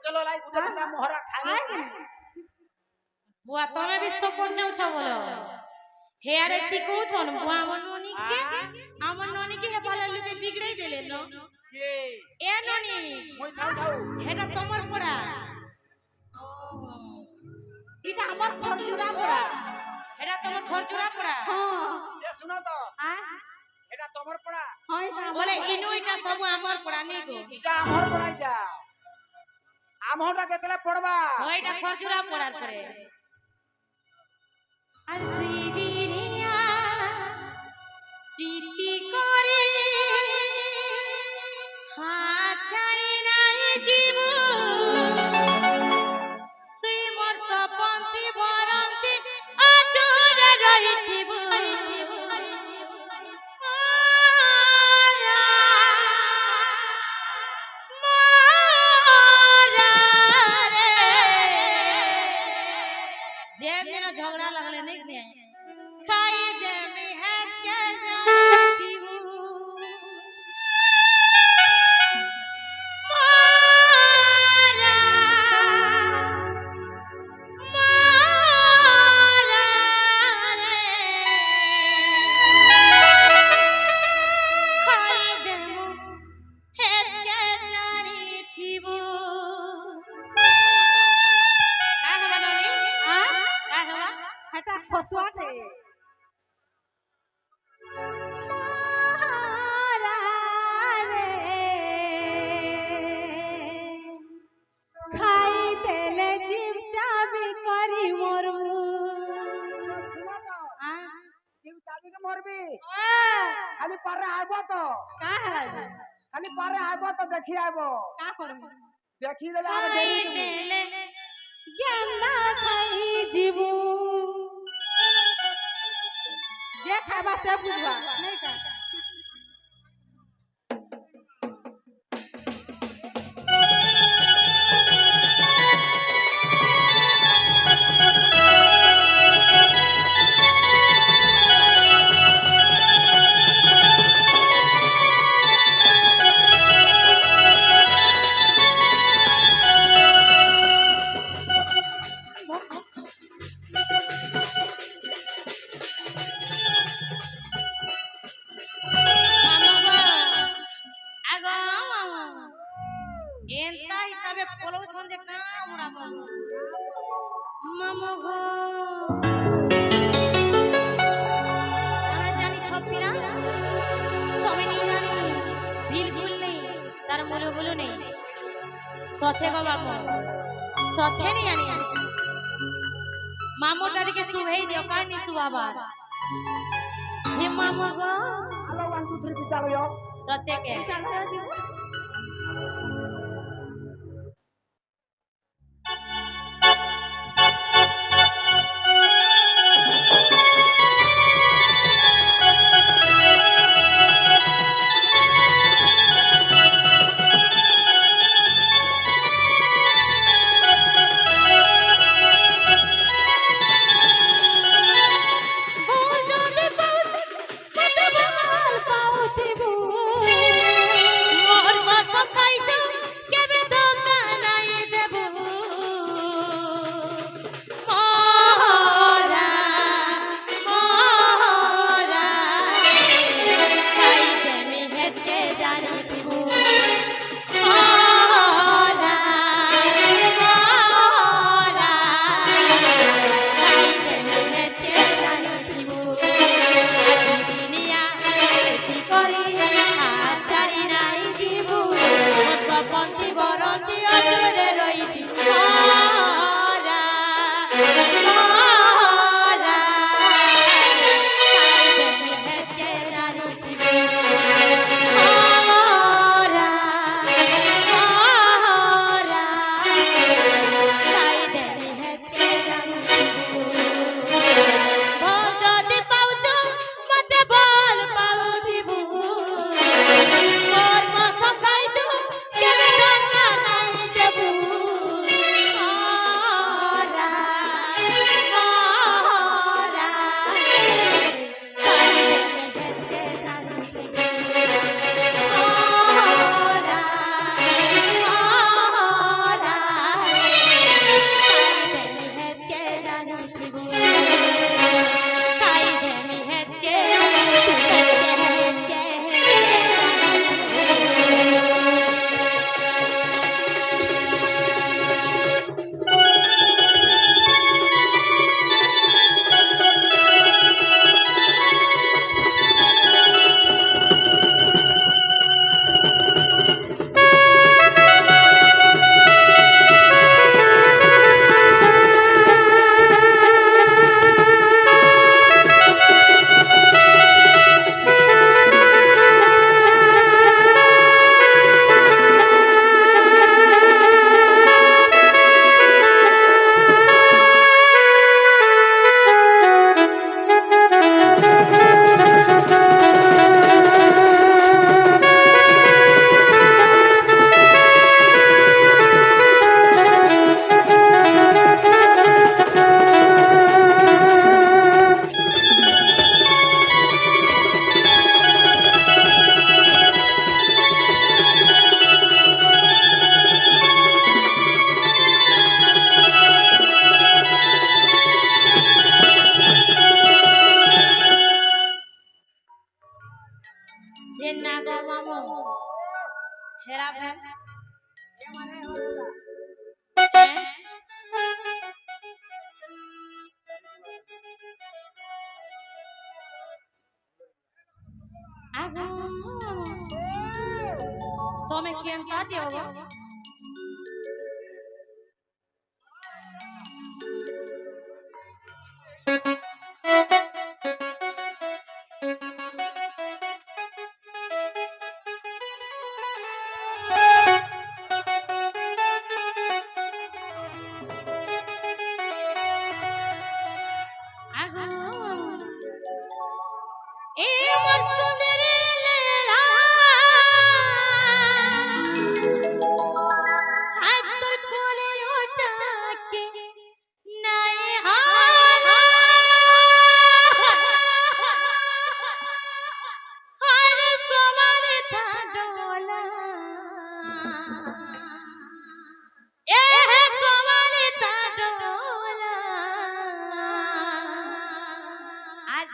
चलो लाई गुटे ना मोहरा खाए बुआ तमे भी सपोर्ट नेउ छ बोलो हेरे सिखौ छन बुआ हमर ननी के हमर ननी के हेपाले लुके बिगड़ै देले न के ए ननी মই थाउ थाउ हेटा तमर पड़ा इटा हमर खरजुरा पड़ा हेटा तमर खरजुरा पड़ा हां ये सुनो तो आ एटा तमर पड़ा हां इटा बोले इनु इटा सब हमर पड़ा नी गो जा हमर पड़ा जा আমহটা কেতলে পড়বা ওইটা খরচুরা পড়ার পরে আর তুই দিনিয়া প্রীতি করে হাচারি নাই জীব তুই মোর সপন্তি বরন্তি আচরে রহিথিব झगड़ा लगले नहीं ने खाई दे में है के जाती हूं मारा मारा रे खाई दे है के जारी थी वो का है बनोनी आ का है हटा खसुआटे मारा रे खाई देले जीव चाबी करी मोर सुनो तो आ जीव चाबी के मरबी आ खाली पारे आइबो तो का है खाली पारे आइबो तो देखि आइबो का करबी देखि ले आगे देरी देले गेंदा खाई दिबू जे खाबा से बुझबा नहीं का एंता हिसाबे पोलो संजे काम उड़ा मामो गो আমরা জানি ছপিরা তুমি নি জানি বিলকুল নেই তার মূল্য বলো নেই সথে গো বাবু সথে নি জানি মামোটা দিকে শুভেই দিও কাই নি শুভাবার হে মামো গো हेलो 1 2 3 बिचालो यो সথে কে चलो दिबू मोर मस्त खाई छ যে না গো মামু হেরা ফেল তুমি কেন তাটিও গো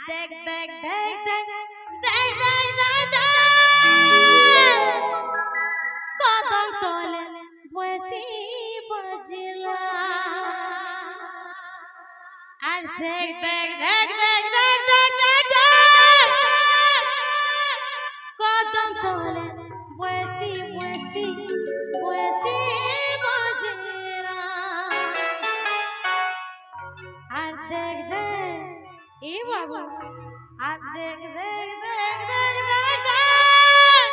দেখ দেখ দেখ দেখ দেখ দেখ দেখ দেখ কদম তলে বসি বসিলা আর দেখ দেখ দেখ দেখ দেখ দেখ দেখ দেখ কদম তলে বসি বসি বসি বসিলা আর দেখ দেখ এ বাবা আর দেখ দেখ দেখ দেখ দেখ দেখ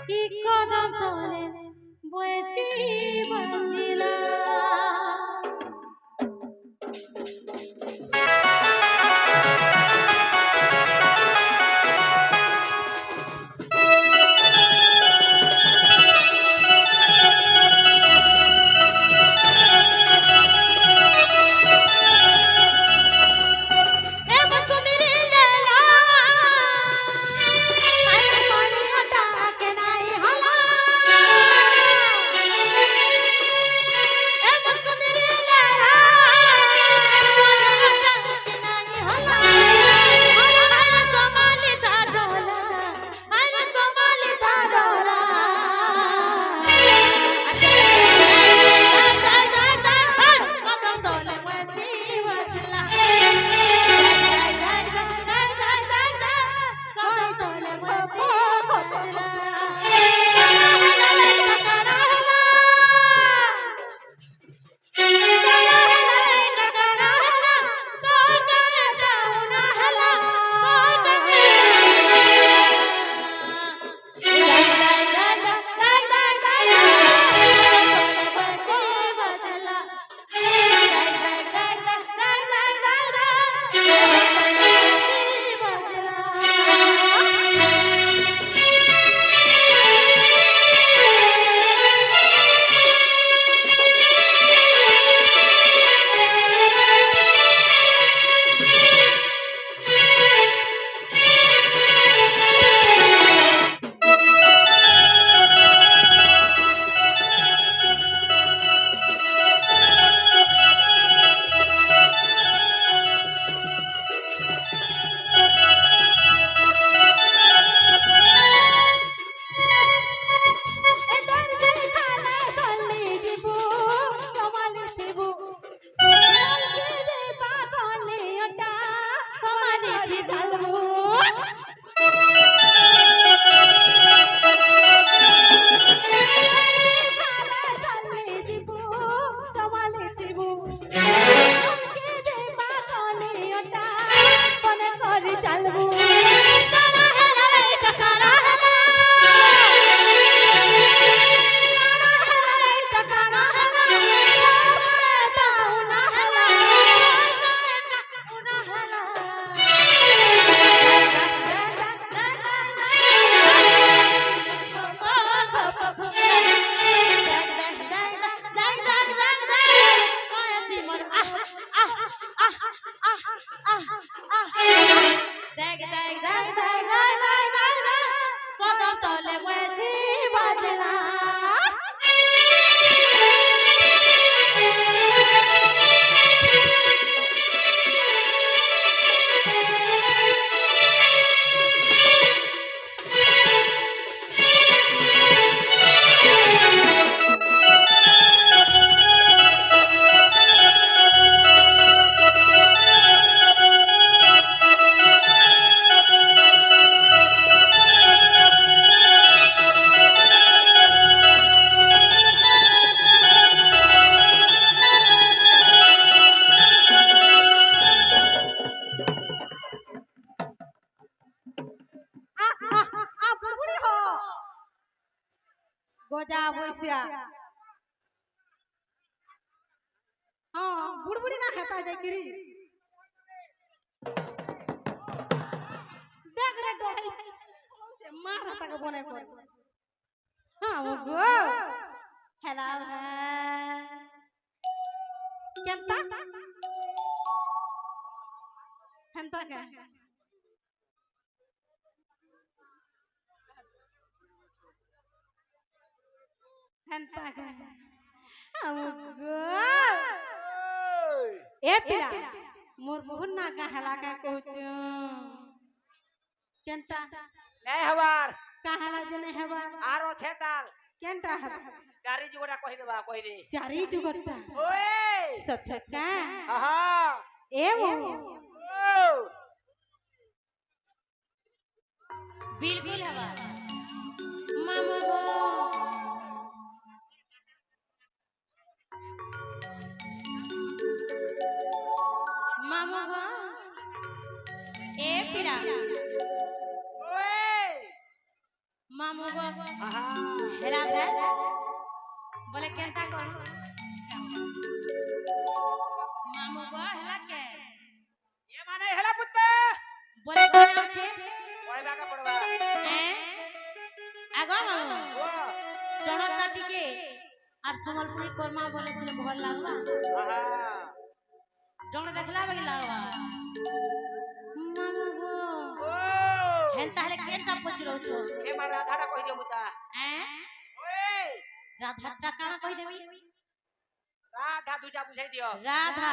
কি কদম তলে বসি বসিলা গজা বৈশা হ্যাঁ বুড়বুড়ি না হেতা যাই কিরি দেখ রে ডড়াই মার হাতাকে বনে করে হ্যাঁ গো হেলা কেনতা হেনতা কে হেনতা কে গো এ পিলা মোর বহু না কা হেলা কা কହୁଛୁ কেনটা নাই হবার কা হেলা জনে হেবা আর আছে তাল কেনটা হেবা চারি যুগটা কই দেবা কই দে চারি যুগটা ওই সত্যকা আহা এ মো ও बिल्कुल हवा मामू गो मामू गो ए पिरा ওই मामू गो আহা हेरा भे बोले केनता कर मामू गो हेला के এ মানে হেলা পুত্ত बोले कोन আছে কইবা কা পড়বা আগো মামু ও টনটা টিকে আর সম্বলপুরি কর্মা বলেছিল ভাল লাগবা আহা ডোंग देखला बगी लागवा मामू गो ও हेन ताहले केनटा पचरो छो এ মার রাধাটা কই দিও মুতা ওই राधा काना कहि देबी রাধা দুটা বুঝাই দিও राधा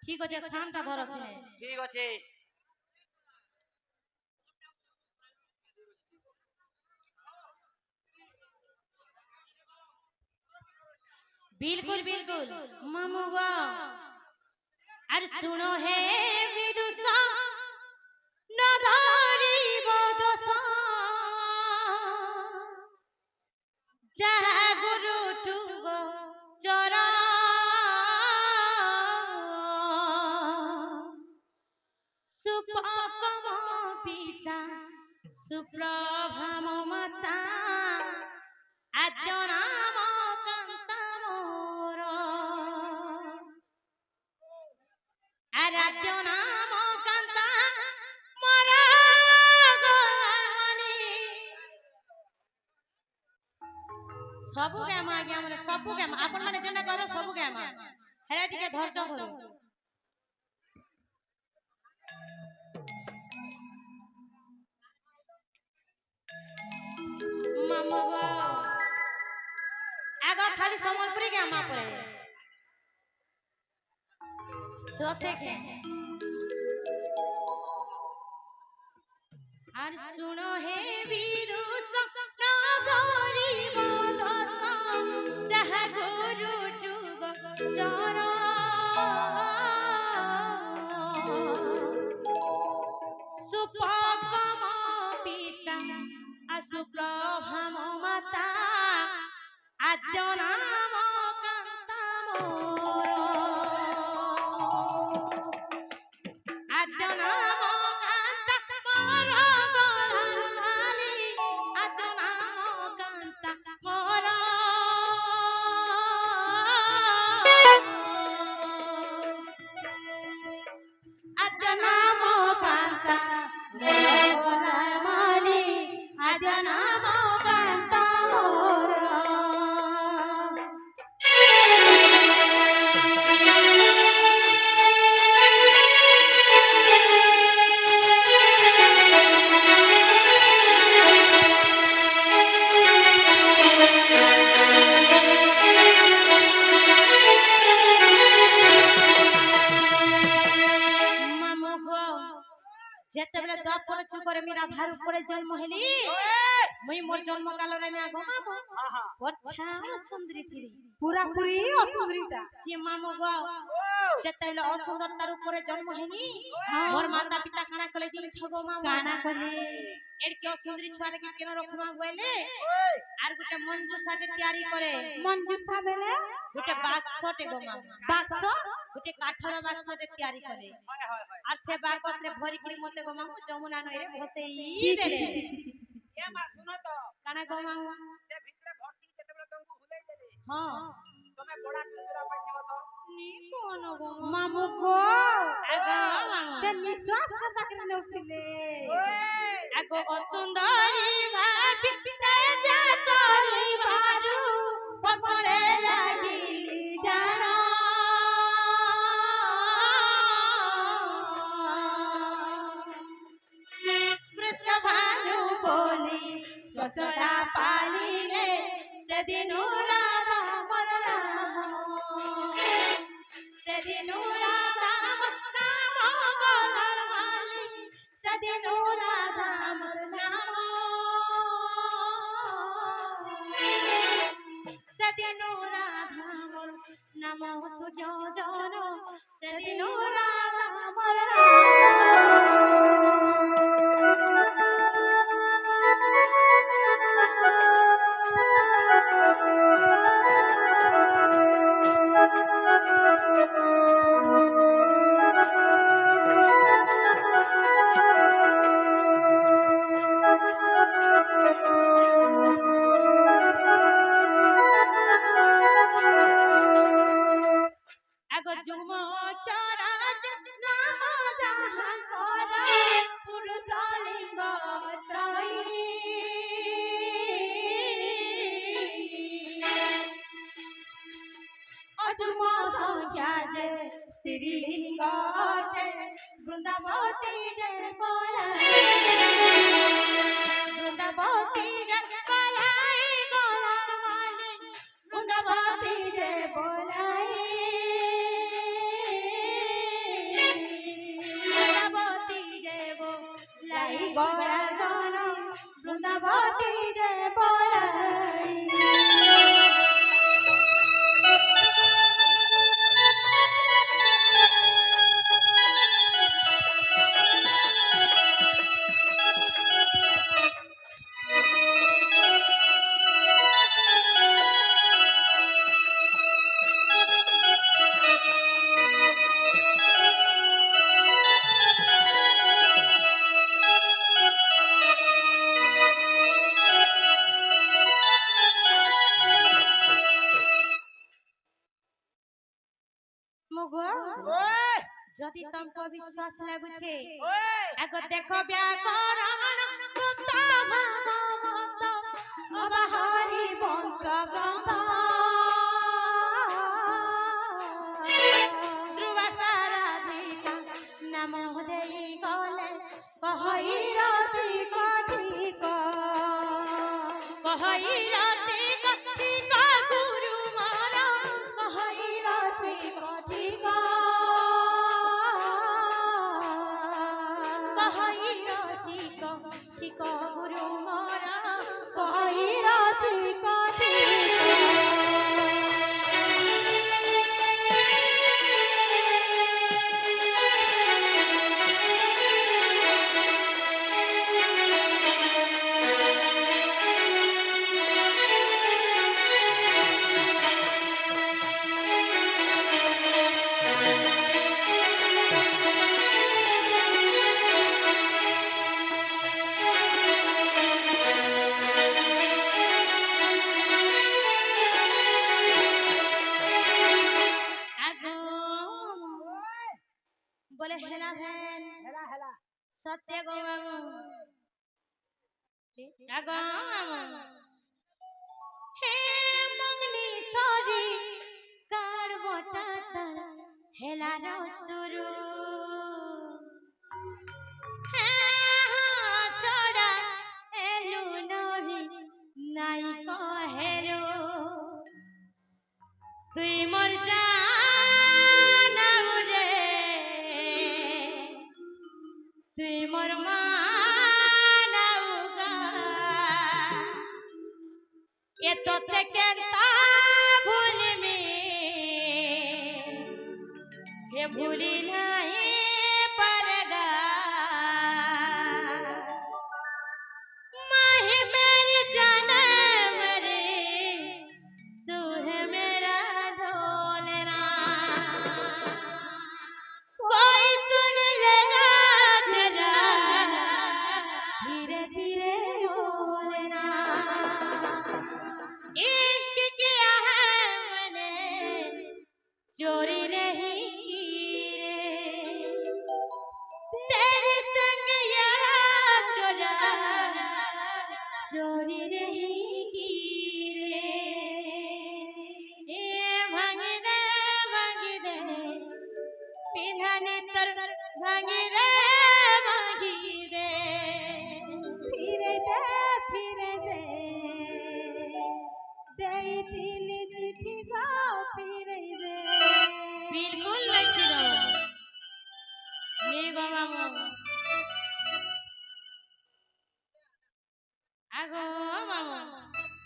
ठीक আছে শানটা ধরসিনে ঠিক আছে बिल्कुल बिल्कुल मामू गो अरे सुनो हे विदुषा न धरी बदसा जा गुरु टुगो चरा सुपकम पिता सुप्रभाम माता आद्य नाम कांता मोर आराध्य नाम कांता मोर गलानी सबु गाम आज्ञा माने सबु गाम आपन माने जेना कहबो सबु गाम हेला टिके धरच धरो मामू गो आगो खाली सम्बलपुरी गाम परे सोते के আর শুনো হে বিদুষ নগরী বদস যাহা গুরু যুগ চর সুপকম পিতা আসুপ্রভাম মাতা আদ্য নাম কান্তা মোর আদ্য নাম কান্তা মোর গলালি আদ্য নাম কান্তা মোর আদ্য নাম কান্তা মোর গলালি আদ্য নাম কান্তা মোর মামু গো যেতেবেলে দ্বাপর যুগরে মী রাধার উপরে জন্ম হেলি মুই মোর জন্ম কালরে না গো মামু আহা বচ্ছা সুন্দরী থিরি পুরা পুরি অসুন্দরীটা যে মামু গো যেতেবেলে অসুন্দরতার উপরে জন্ম হেলি মোর মাতা পিতা কানা কলে জিনছ গো মামু কানা কলে এড়কে অসুন্দরী ছুয়াটাকে কেন রখমা বইলে ওই আর গোটে মঞ্জুসাটে তৈয়ারি করে মঞ্জুসা বেলে গোটে বাক্সটে গো মামু বাক্স গোটে কাঠর বাক্সটে তৈয়ারি করে হয় হয় হয় আর সে বাক্সরে ভরি করে মতে গো মামু যমুনা নইরে ভসেই ছি ছি দেলে ছি ছি ছি ছি। এ মা শুনো তো কানা গো মামু সে ভিতরে ঘর হ্যাঁ তুমি বড়া কুকুরা পাইছিব তো নি কোন গো মামু গো আগো মামা সে নিশ্বাস কথা কেন উঠিলে ওই আগো অসুন্দরী ভাবি তেজা করি ভারু পকরে লাগিলি জানো বৃষভানু বলি যতলা পালিলে সেদিন রাধা মর নাম সেদিন রাধা নাম গলার মালি সেদিন রাধা মর নাম সেদিন রাধা মর নাম সুযোজন সেদিন রাধা মর আগো যুম চরাত নাম জাহান কর পুরুষ লিঙ্গ ত্রয়ী অযুম সংখ্যা যে স্ত্রীলিঙ্গ বৃন্দাবতী যে বৃন্দাবতী যে বলাই গলার মালে বৃন্দাবতী যে বলাই বৃন্দাবতী যে বলাই বরা জন বৃন্দাবতী যে বলাই মুগো ওই যদি তমক বিশ্বাস লাগুছে ওই আগ দেখো ব্যাকরণ মুক্ত ভাগবত অবহরি বংশ গ্রন্থ ধ্রুব সারাধিকা নাম দেই গলে কহই রসিক ঠিক কহই রসিক ঠিক গুরু মর কহই রসিক ঠিক কহই রসিক ঠিক গুরু মর কহই রসিক বলে হেলা ভেন হেলা হেলা সত্য গো মামু আগো মামু হে মগনি সরি কার বটা তার হেলা রসুরু হে ছড়া এলু নহি নাই কহেলু তুই মর জানাও রে তুই মর মানাও গা এ তোতে কেনতা ভুলিমি হে ভুলি নাই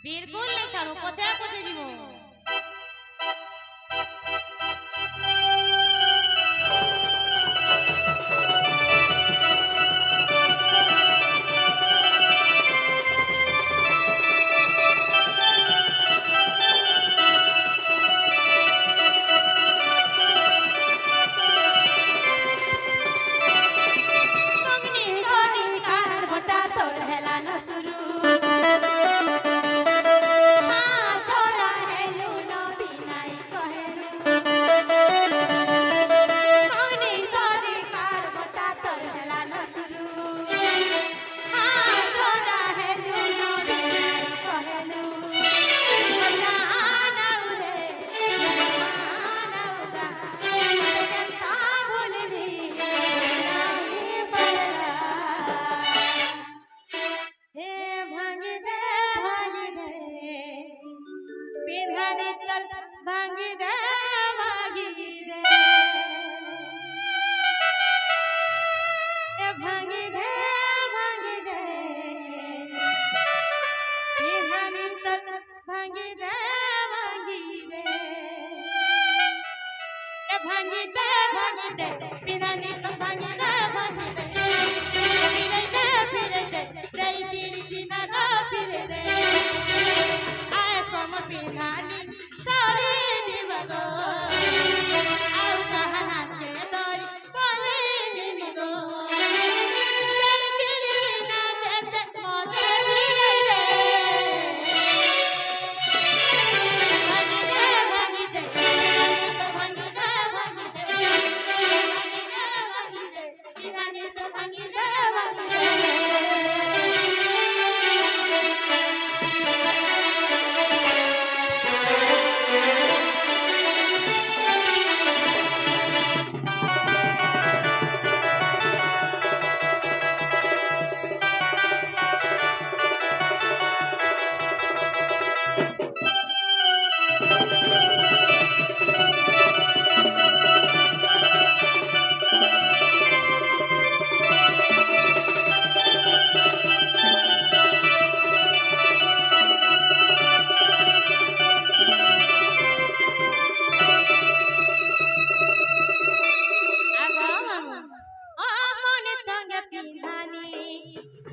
बिल्कुल नहीं छाड़ू पछे पछे जीवो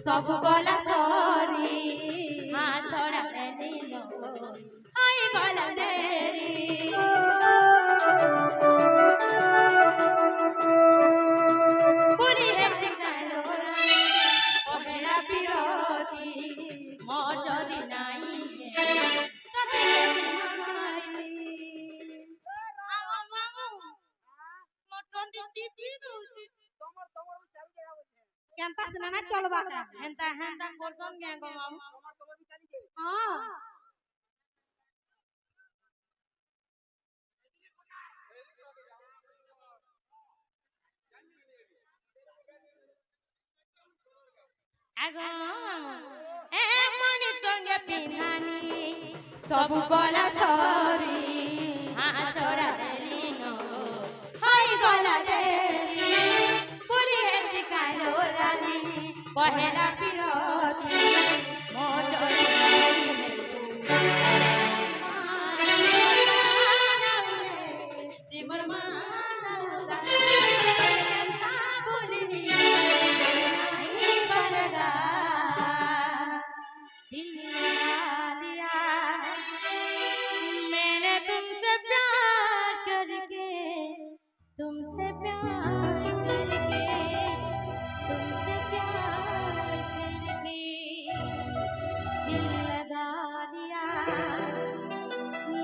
सब बोला सॉरी हाँ छोड़ा मैंने हाय बोला तेरी पूरी है सिखालो पहला पिरोती मौजूदी नहीं है केंता से ना चलबा का हेंता हेंता कोर्सन गया गो मामू हां आगो ए मनी संगे पिंधानी सब बोला सॉरी हाँ छोड़ा देली नो हाय बोला तेरी पूरी है सिखालो रानी पहला पिरोती मौजूदी नहीं तुमसे प्यार करके दिल लगा लिया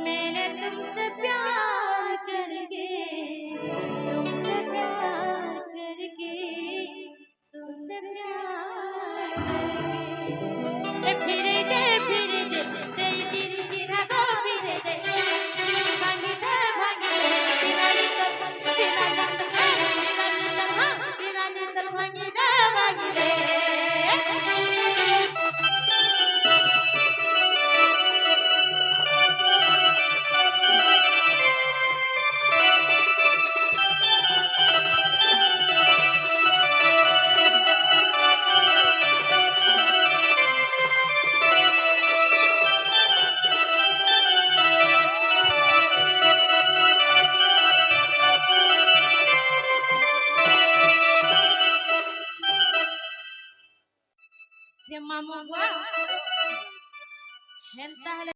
मैंने तुमसे प्यार करके तुमसे प्यार करके फिर दे तेरी तेरी चिन्ह को फिर दे भागी दे बिना निंदल भागी दे যে মামু গো হেন তাহলে